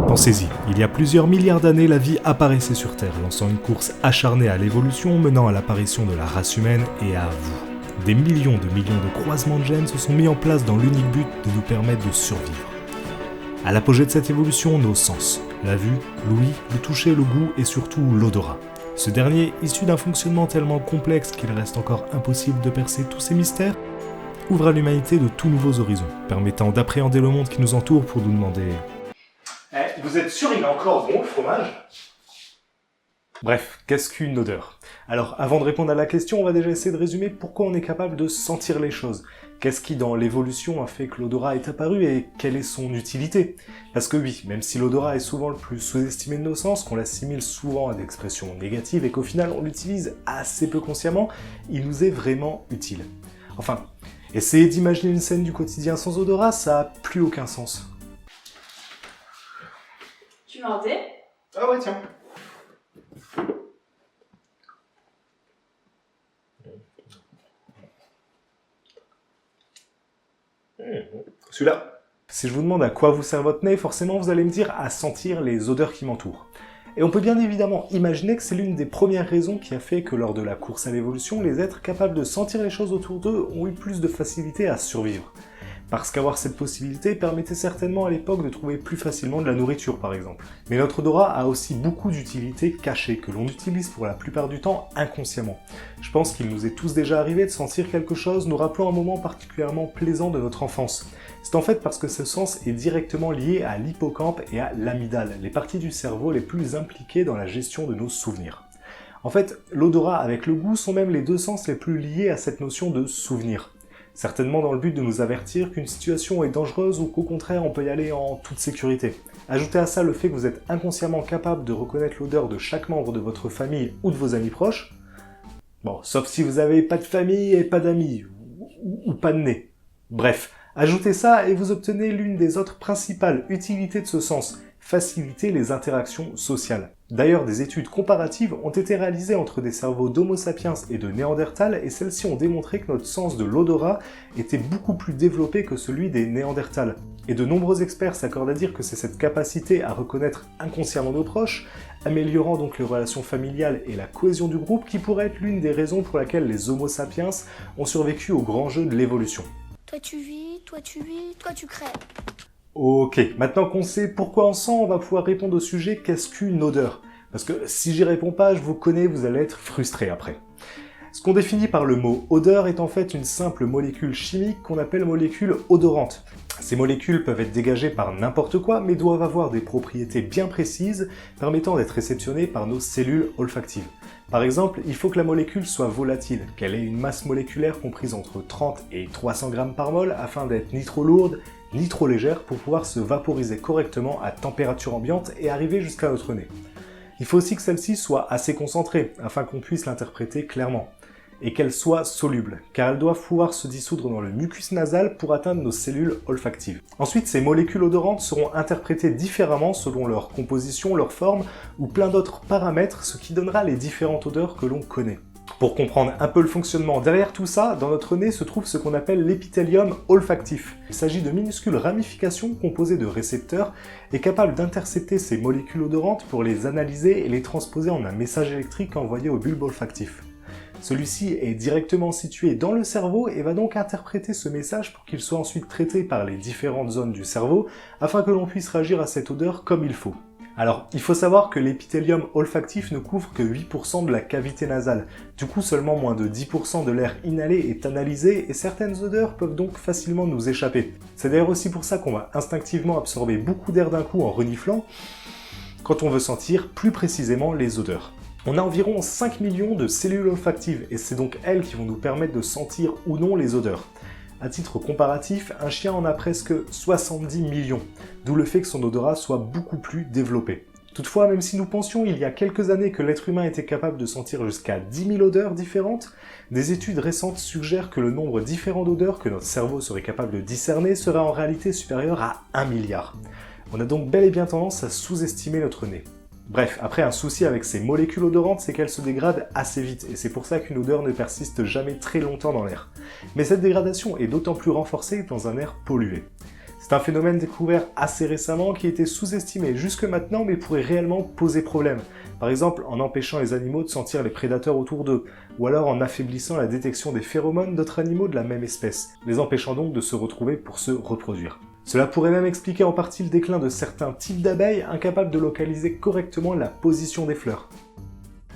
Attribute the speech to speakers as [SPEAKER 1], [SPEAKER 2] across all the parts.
[SPEAKER 1] Pensez-y, il y a plusieurs milliards d'années, la vie apparaissait sur Terre, lançant une course acharnée à l'évolution, menant à l'apparition de la race humaine et à vous. Des millions de croisements de gènes se sont mis en place dans l'unique but de nous permettre de survivre. À l'apogée de cette évolution, nos sens, la vue, l'ouïe, le toucher, le goût et surtout l'odorat. Ce dernier, issu d'un fonctionnement tellement complexe qu'il reste encore impossible de percer tous ces mystères, ouvre à l'humanité de tout nouveaux horizons, permettant d'appréhender le monde qui nous entoure pour nous demander...
[SPEAKER 2] Vous êtes sûr il est encore bon le fromage ?
[SPEAKER 1] Bref, qu'est-ce qu'une odeur ? Alors, avant de répondre à la question, on va déjà essayer de résumer pourquoi on est capable de sentir les choses. Qu'est-ce qui, dans l'évolution, a fait que l'odorat est apparu et quelle est son utilité ? Parce que oui, même si l'odorat est souvent le plus sous-estimé de nos sens, qu'on l'assimile souvent à des expressions négatives et qu'au final on l'utilise assez peu consciemment, il nous est vraiment utile. Enfin, essayer d'imaginer une scène du quotidien sans odorat, ça a plus aucun sens.
[SPEAKER 3] Tu veux un thé ?
[SPEAKER 2] Ah ouais, tiens. Celui-là.
[SPEAKER 1] Si je vous demande à quoi vous sert votre nez, forcément vous allez me dire à sentir les odeurs qui m'entourent. Et on peut bien évidemment imaginer que c'est l'une des premières raisons qui a fait que lors de la course à l'évolution, les êtres capables de sentir les choses autour d'eux ont eu plus de facilité à survivre. Parce qu'avoir cette possibilité permettait certainement à l'époque de trouver plus facilement de la nourriture par exemple. Mais notre odorat a aussi beaucoup d'utilités cachées que l'on utilise pour la plupart du temps inconsciemment. Je pense qu'il nous est tous déjà arrivé de sentir quelque chose nous rappelant un moment particulièrement plaisant de notre enfance. C'est en fait parce que ce sens est directement lié à l'hippocampe et à l'amygdale, les parties du cerveau les plus impliquées dans la gestion de nos souvenirs. En fait, l'odorat avec le goût sont même les deux sens les plus liés à cette notion de souvenir. Certainement dans le but de nous avertir qu'une situation est dangereuse ou qu'au contraire on peut y aller en toute sécurité. Ajoutez à ça le fait que vous êtes inconsciemment capable de reconnaître l'odeur de chaque membre de votre famille ou de vos amis proches. Bon, sauf si vous avez pas de famille et pas d'amis, ou pas de nez. Bref, ajoutez ça et vous obtenez l'une des autres principales utilités de ce sens, faciliter les interactions sociales. D'ailleurs, des études comparatives ont été réalisées entre des cerveaux d'Homo sapiens et de Néandertal et celles-ci ont démontré que notre sens de l'odorat était beaucoup plus développé que celui des Néandertals. Et de nombreux experts s'accordent à dire que c'est cette capacité à reconnaître inconsciemment nos proches, améliorant donc les relations familiales et la cohésion du groupe, qui pourrait être l'une des raisons pour laquelle les Homo sapiens ont survécu au grand jeu de l'évolution.
[SPEAKER 4] Toi tu vis, toi tu crèves.
[SPEAKER 1] Ok, maintenant qu'on sait pourquoi on sent, on va pouvoir répondre au sujet « Qu'est-ce qu'une odeur ?» Parce que si j'y réponds pas, je vous connais, vous allez être frustré après. Ce qu'on définit par le mot « odeur » est en fait une simple molécule chimique qu'on appelle molécule odorante. Ces molécules peuvent être dégagées par n'importe quoi, mais doivent avoir des propriétés bien précises permettant d'être réceptionnées par nos cellules olfactives. Par exemple, il faut que la molécule soit volatile, qu'elle ait une masse moléculaire comprise entre 30 et 300 grammes par mol afin d'être ni trop lourde, ni trop légère pour pouvoir se vaporiser correctement à température ambiante et arriver jusqu'à notre nez. Il faut aussi que celle-ci soit assez concentrée afin qu'on puisse l'interpréter clairement, et qu'elle soit soluble, car elles doivent pouvoir se dissoudre dans le mucus nasal pour atteindre nos cellules olfactives. Ensuite, ces molécules odorantes seront interprétées différemment selon leur composition, leur forme ou plein d'autres paramètres, ce qui donnera les différentes odeurs que l'on connaît. Pour comprendre un peu le fonctionnement derrière tout ça, dans notre nez se trouve ce qu'on appelle l'épithélium olfactif. Il s'agit de minuscules ramifications composées de récepteurs et capables d'intercepter ces molécules odorantes pour les analyser et les transposer en un message électrique envoyé au bulbe olfactif. Celui-ci est directement situé dans le cerveau et va donc interpréter ce message pour qu'il soit ensuite traité par les différentes zones du cerveau afin que l'on puisse réagir à cette odeur comme il faut. Alors, il faut savoir que l'épithélium olfactif ne couvre que 8% de la cavité nasale. Du coup, seulement moins de 10% de l'air inhalé est analysé et certaines odeurs peuvent donc facilement nous échapper. C'est d'ailleurs aussi pour ça qu'on va instinctivement absorber beaucoup d'air d'un coup en reniflant quand on veut sentir plus précisément les odeurs. On a environ 5 millions de cellules olfactives et c'est donc elles qui vont nous permettre de sentir ou non les odeurs. À titre comparatif, un chien en a presque 70 millions, d'où le fait que son odorat soit beaucoup plus développé. Toutefois, même si nous pensions il y a quelques années que l'être humain était capable de sentir jusqu'à 10 000 odeurs différentes, des études récentes suggèrent que le nombre différent d'odeurs que notre cerveau serait capable de discerner serait en réalité supérieur à 1 milliard. On a donc bel et bien tendance à sous-estimer notre nez. Bref, après un souci avec ces molécules odorantes, c'est qu'elles se dégradent assez vite, et c'est pour ça qu'une odeur ne persiste jamais très longtemps dans l'air. Mais cette dégradation est d'autant plus renforcée dans un air pollué. C'est un phénomène découvert assez récemment qui était sous-estimé jusque maintenant mais pourrait réellement poser problème. Par exemple en empêchant les animaux de sentir les prédateurs autour d'eux, ou alors en affaiblissant la détection des phéromones d'autres animaux de la même espèce, les empêchant donc de se retrouver pour se reproduire. Cela pourrait même expliquer en partie le déclin de certains types d'abeilles incapables de localiser correctement la position des fleurs.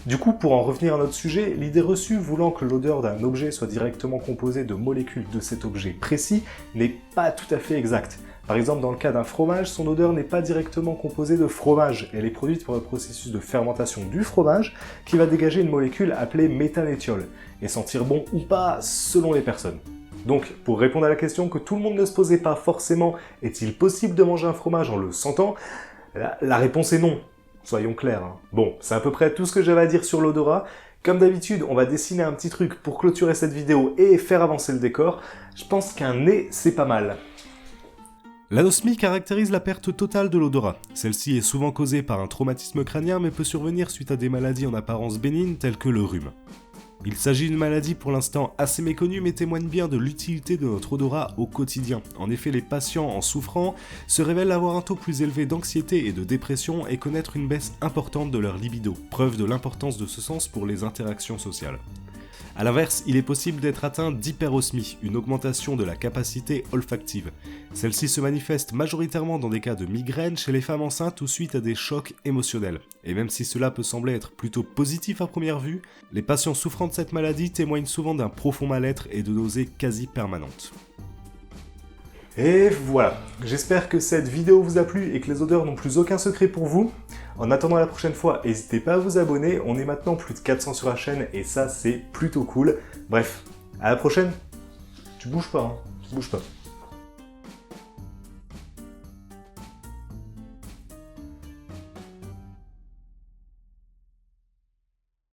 [SPEAKER 1] Du coup, pour en revenir à notre sujet, l'idée reçue voulant que l'odeur d'un objet soit directement composée de molécules de cet objet précis n'est pas tout à fait exacte. Par exemple, dans le cas d'un fromage, son odeur n'est pas directement composée de fromage, elle est produite par le processus de fermentation du fromage qui va dégager une molécule appelée méthanétiol, et sentir bon ou pas selon les personnes. Donc, pour répondre à la question que tout le monde ne se posait pas forcément, est-il possible de manger un fromage en le sentant? La réponse est non. Soyons clairs. Hein. Bon, c'est à peu près tout ce que j'avais à dire sur l'odorat. Comme d'habitude, on va dessiner un petit truc pour clôturer cette vidéo et faire avancer le décor. Je pense qu'un nez, c'est pas mal.
[SPEAKER 3] L'anosmie caractérise la perte totale de l'odorat. Celle-ci est souvent causée par un traumatisme crânien mais peut survenir suite à des maladies en apparence bénignes telles que le rhume. Il s'agit d'une maladie pour l'instant assez méconnue mais témoigne bien de l'utilité de notre odorat au quotidien. En effet, les patients en souffrant se révèlent avoir un taux plus élevé d'anxiété et de dépression et connaître une baisse importante de leur libido, preuve de l'importance de ce sens pour les interactions sociales. A l'inverse, il est possible d'être atteint d'hyperosmie, une augmentation de la capacité olfactive. Celle-ci se manifeste majoritairement dans des cas de migraine chez les femmes enceintes ou suite à des chocs émotionnels. Et même si cela peut sembler être plutôt positif à première vue, les patients souffrant de cette maladie témoignent souvent d'un profond mal-être et de nausées quasi permanentes.
[SPEAKER 1] Et voilà, j'espère que cette vidéo vous a plu et que les odeurs n'ont plus aucun secret pour vous. En attendant la prochaine fois, n'hésitez pas à vous abonner, on est maintenant plus de 400 sur la chaîne et ça c'est plutôt cool. Bref, à la prochaine. Tu bouges pas, hein, tu bouges pas.